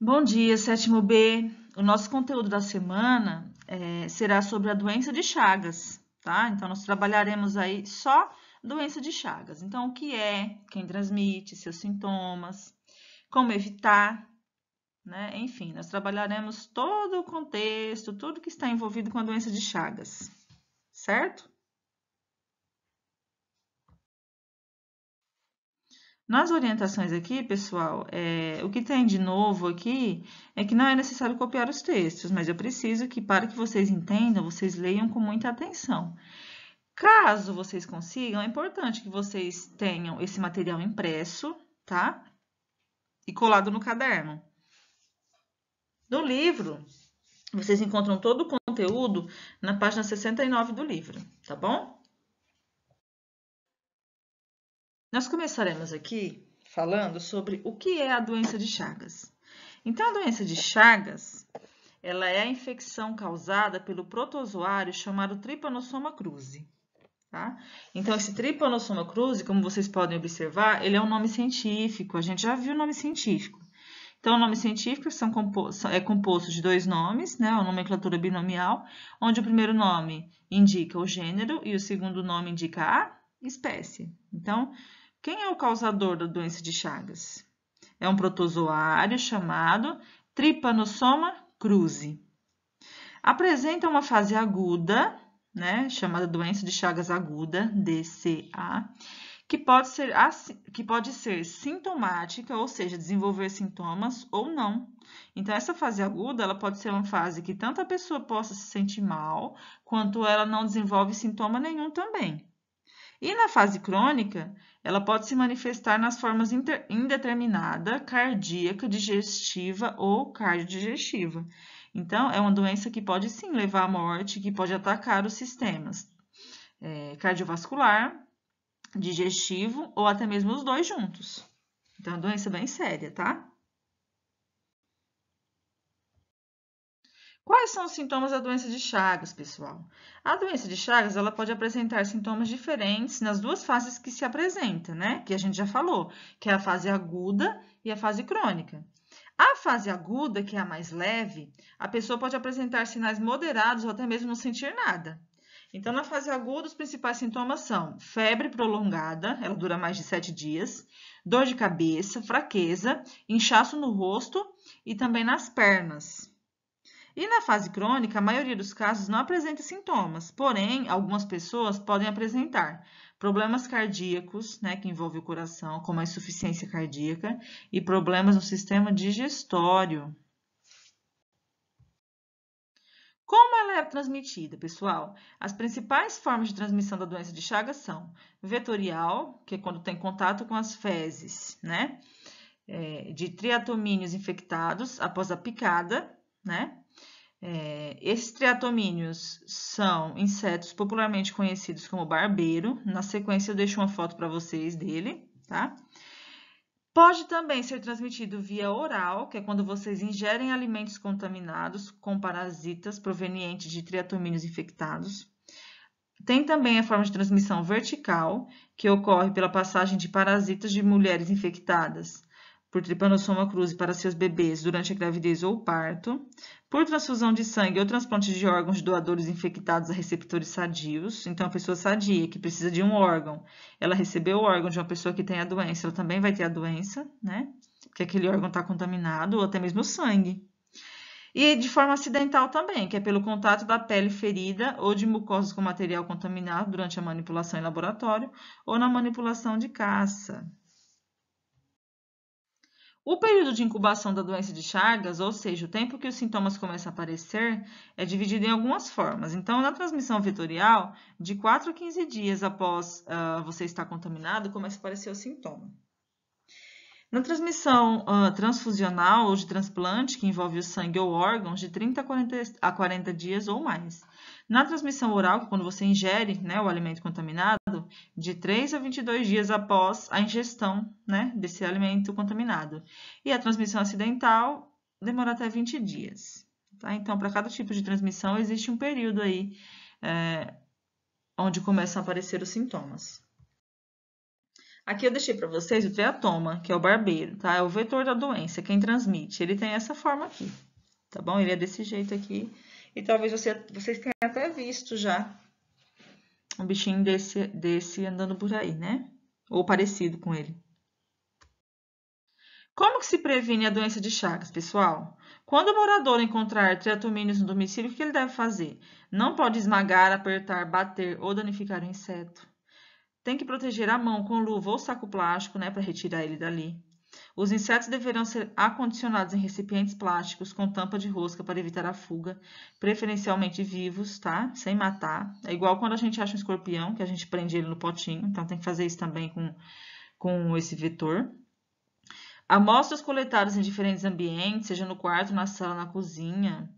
Bom dia, sétimo B. O nosso conteúdo da semana será sobre a doença de Chagas, tá? Então, nós trabalharemos aí só doença de Chagas. Então, o que é, quem transmite, seus sintomas, como evitar, né? Enfim, nós trabalharemos todo o contexto, tudo que está envolvido com a doença de Chagas, certo? Nas orientações aqui, pessoal, o que tem de novo aqui é que não é necessário copiar os textos, mas eu preciso que, para que vocês entendam, vocês leiam com muita atenção. Caso vocês consigam, é importante que vocês tenham esse material impresso, tá? E colado no caderno. No livro, vocês encontram todo o conteúdo na página 69 do livro, tá bom? Nós começaremos aqui falando sobre o que é a doença de Chagas. Então, a doença de Chagas, ela é a infecção causada pelo protozoário chamado Trypanosoma cruzi. Tá? Então, esse Trypanosoma cruzi, como vocês podem observar, ele é um nome científico, a gente já viu o nome científico. Então, o nome científico é composto de dois nomes, né? A nomenclatura binomial, onde o primeiro nome indica o gênero e o segundo nome indica a espécie. Então, quem é o causador da doença de Chagas? É um protozoário chamado Trypanosoma cruzi. Apresenta uma fase aguda, né, chamada doença de Chagas aguda, DCA, que pode ser sintomática, ou seja, desenvolver sintomas ou não. Então, essa fase aguda, ela pode ser uma fase que tanto a pessoa possa se sentir mal, quanto ela não desenvolve sintoma nenhum também. E na fase crônica, ela pode se manifestar nas formas indeterminada, cardíaca, digestiva ou cardiodigestiva. Então, é uma doença que pode sim levar à morte, que pode atacar os sistemas cardiovascular, digestivo ou até mesmo os dois juntos. Então, é uma doença bem séria, tá? Quais são os sintomas da doença de Chagas, pessoal? A doença de Chagas, ela pode apresentar sintomas diferentes nas duas fases que se apresenta, né? Que a gente já falou, que é a fase aguda e a fase crônica. A fase aguda, que é a mais leve, a pessoa pode apresentar sinais moderados ou até mesmo não sentir nada. Então, na fase aguda, os principais sintomas são febre prolongada, ela dura mais de 7 dias, dor de cabeça, fraqueza, inchaço no rosto e também nas pernas. E na fase crônica, a maioria dos casos não apresenta sintomas, porém, algumas pessoas podem apresentar problemas cardíacos, né, que envolvem o coração, como a insuficiência cardíaca, e problemas no sistema digestório. Como ela é transmitida, pessoal? As principais formas de transmissão da doença de Chagas são vetorial, que é quando tem contato com as fezes, né, de triatomíneos infectados após a picada, né? Esses triatomíneos são insetos popularmente conhecidos como barbeiro. Na sequência, eu deixo uma foto para vocês dele, tá? Pode também ser transmitido via oral, que é quando vocês ingerem alimentos contaminados com parasitas provenientes de triatomíneos infectados. Tem também a forma de transmissão vertical, que ocorre pela passagem de parasitas de mulheres infectadas por Trypanosoma cruzi para seus bebês durante a gravidez ou parto, por transfusão de sangue ou transplante de órgãos de doadores infectados a receptores sadios. Então, a pessoa sadia que precisa de um órgão, ela recebeu o órgão de uma pessoa que tem a doença, ela também vai ter a doença, né? Porque aquele órgão está contaminado, ou até mesmo o sangue. E de forma acidental também, que é pelo contato da pele ferida ou de mucosas com material contaminado durante a manipulação em laboratório ou na manipulação de caça. O período de incubação da doença de Chagas, ou seja, o tempo que os sintomas começam a aparecer, é dividido em algumas formas. Então, na transmissão vetorial, de 4 a 15 dias após você estar contaminado, começa a aparecer o sintoma. Na transmissão transfusional ou de transplante, que envolve o sangue ou órgãos, de 30 a 40 dias ou mais. Na transmissão oral, que é quando você ingere, né, o alimento contaminado, de 3 a 22 dias após a ingestão, né, desse alimento contaminado. E a transmissão acidental demora até 20 dias. Tá? Então, para cada tipo de transmissão, existe um período aí onde começam a aparecer os sintomas. Aqui eu deixei para vocês o triatoma, que é o barbeiro, tá? É o vetor da doença, quem transmite. Ele tem essa forma aqui, tá bom? Ele é desse jeito aqui. E talvez vocês tenham até visto já um bichinho desse andando por aí, né? Ou parecido com ele. Como que se previne a doença de Chagas, pessoal? Quando o morador encontrar triatomínios no domicílio, o que ele deve fazer? Não pode esmagar, apertar, bater ou danificar o inseto. Tem que proteger a mão com luva ou saco plástico, né, para retirar ele dali. Os insetos deverão ser acondicionados em recipientes plásticos com tampa de rosca para evitar a fuga, preferencialmente vivos, tá? Sem matar. É igual quando a gente acha um escorpião, que a gente prende ele no potinho, então tem que fazer isso também com esse vetor. Amostras coletadas em diferentes ambientes, seja no quarto, na sala, na cozinha,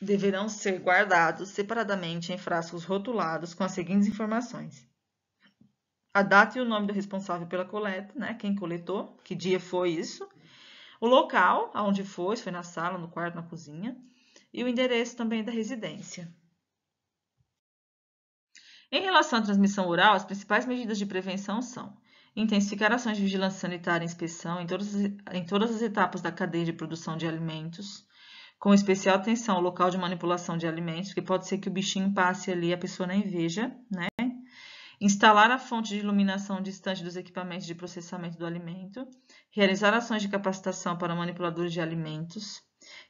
deverão ser guardados separadamente em frascos rotulados com as seguintes informações: a data e o nome do responsável pela coleta, né? Quem coletou, que dia foi isso, o local, aonde foi, se foi na sala, no quarto, na cozinha, e o endereço também da residência. Em relação à transmissão oral, as principais medidas de prevenção são intensificar ações de vigilância sanitária e inspeção em todas as etapas da cadeia de produção de alimentos, com especial atenção ao local de manipulação de alimentos, porque pode ser que o bichinho passe ali e a pessoa nem veja, né? Instalar a fonte de iluminação distante dos equipamentos de processamento do alimento, realizar ações de capacitação para manipuladores de alimentos.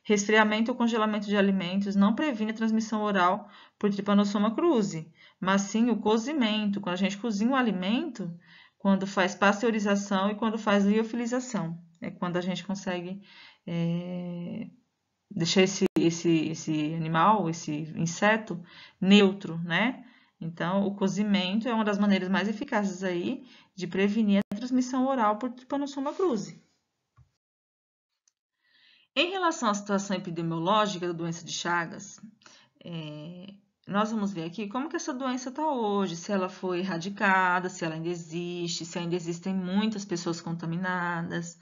Resfriamento ou congelamento de alimentos não previne a transmissão oral por Trypanosoma cruzi, mas sim o cozimento, quando a gente cozinha o alimento, quando faz pasteurização e quando faz liofilização. É quando a gente consegue deixar esse animal, esse inseto, neutro, né? Então, o cozimento é uma das maneiras mais eficazes aí de prevenir a transmissão oral por Trypanosoma cruzi. Em relação à situação epidemiológica da doença de Chagas, nós vamos ver aqui como que essa doença está hoje, se ela foi erradicada, se ela ainda existe, se ainda existem muitas pessoas contaminadas,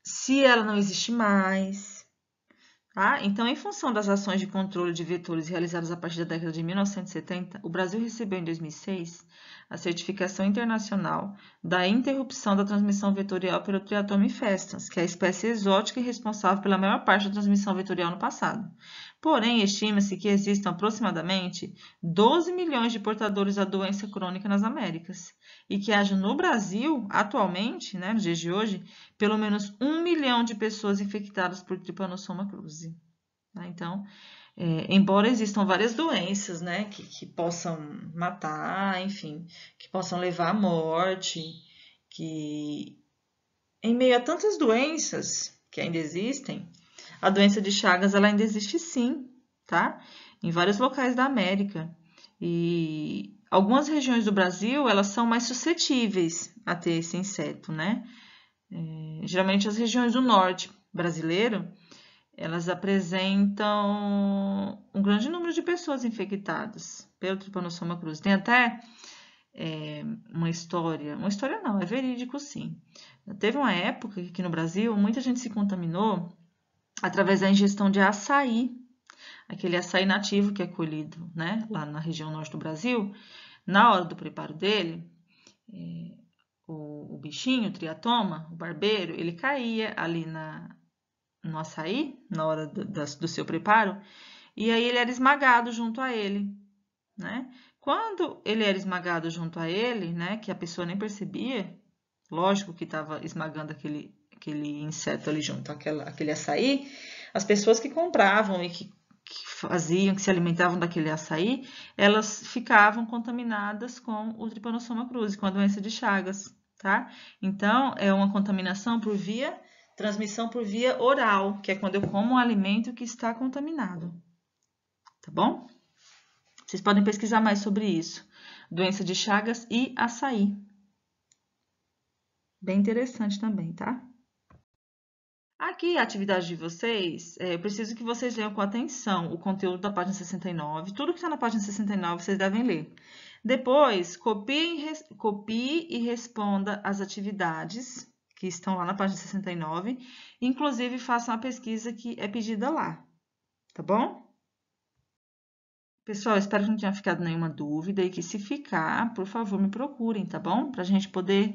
se ela não existe mais. Tá? Então, em função das ações de controle de vetores realizadas a partir da década de 1970, o Brasil recebeu em 2006 a certificação internacional da interrupção da transmissão vetorial pelo Triatome infestans, que é a espécie exótica e responsável pela maior parte da transmissão vetorial no passado. Porém, estima-se que existam aproximadamente 12 milhões de portadores da doença crônica nas Américas e que haja no Brasil, atualmente, né, nos dias de hoje, pelo menos 1 milhão de pessoas infectadas por Trypanosoma cruzi. Tá? Então, embora existam várias doenças, né, que possam matar, enfim, que possam levar à morte, que em meio a tantas doenças que ainda existem, a doença de Chagas ela ainda existe sim, tá? Em vários locais da América. E algumas regiões do Brasil, elas são mais suscetíveis a ter esse inseto, né? Geralmente as regiões do norte brasileiro, elas apresentam um grande número de pessoas infectadas pelo Trypanosoma cruzi. Tem até uma história não, é verídico sim. Teve uma época que aqui no Brasil muita gente se contaminou através da ingestão de açaí, aquele açaí nativo que é colhido, né, lá na região norte do Brasil. Na hora do preparo dele, o bichinho, o triatoma, o barbeiro, ele caía ali no açaí, na hora do seu preparo, e aí ele era esmagado junto a ele, né? Quando ele era esmagado junto a ele, né, que a pessoa nem percebia, lógico que estava esmagando aquele inseto ali junto àquele açaí, as pessoas que compravam e que faziam, que se alimentavam daquele açaí, elas ficavam contaminadas com o Trypanosoma cruzi, com a doença de Chagas, tá? Então, é uma contaminação por transmissão por via oral, que é quando eu como um alimento que está contaminado, tá bom? Vocês podem pesquisar mais sobre isso. Doença de Chagas e açaí. Bem interessante também, tá? Aqui, a atividade de vocês, eu preciso que vocês leiam com atenção o conteúdo da página 69. Tudo que está na página 69 vocês devem ler. Depois, copie e responda as atividades que estão lá na página 69. Inclusive, façam a pesquisa que é pedida lá. Tá bom? Pessoal, espero que não tenha ficado nenhuma dúvida e que se ficar, por favor, me procurem, tá bom? Para a gente poder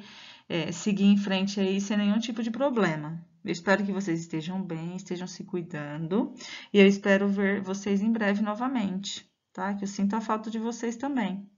seguir em frente aí sem nenhum tipo de problema. Eu espero que vocês estejam bem, estejam se cuidando e eu espero ver vocês em breve novamente, tá? Que eu sinto a falta de vocês também.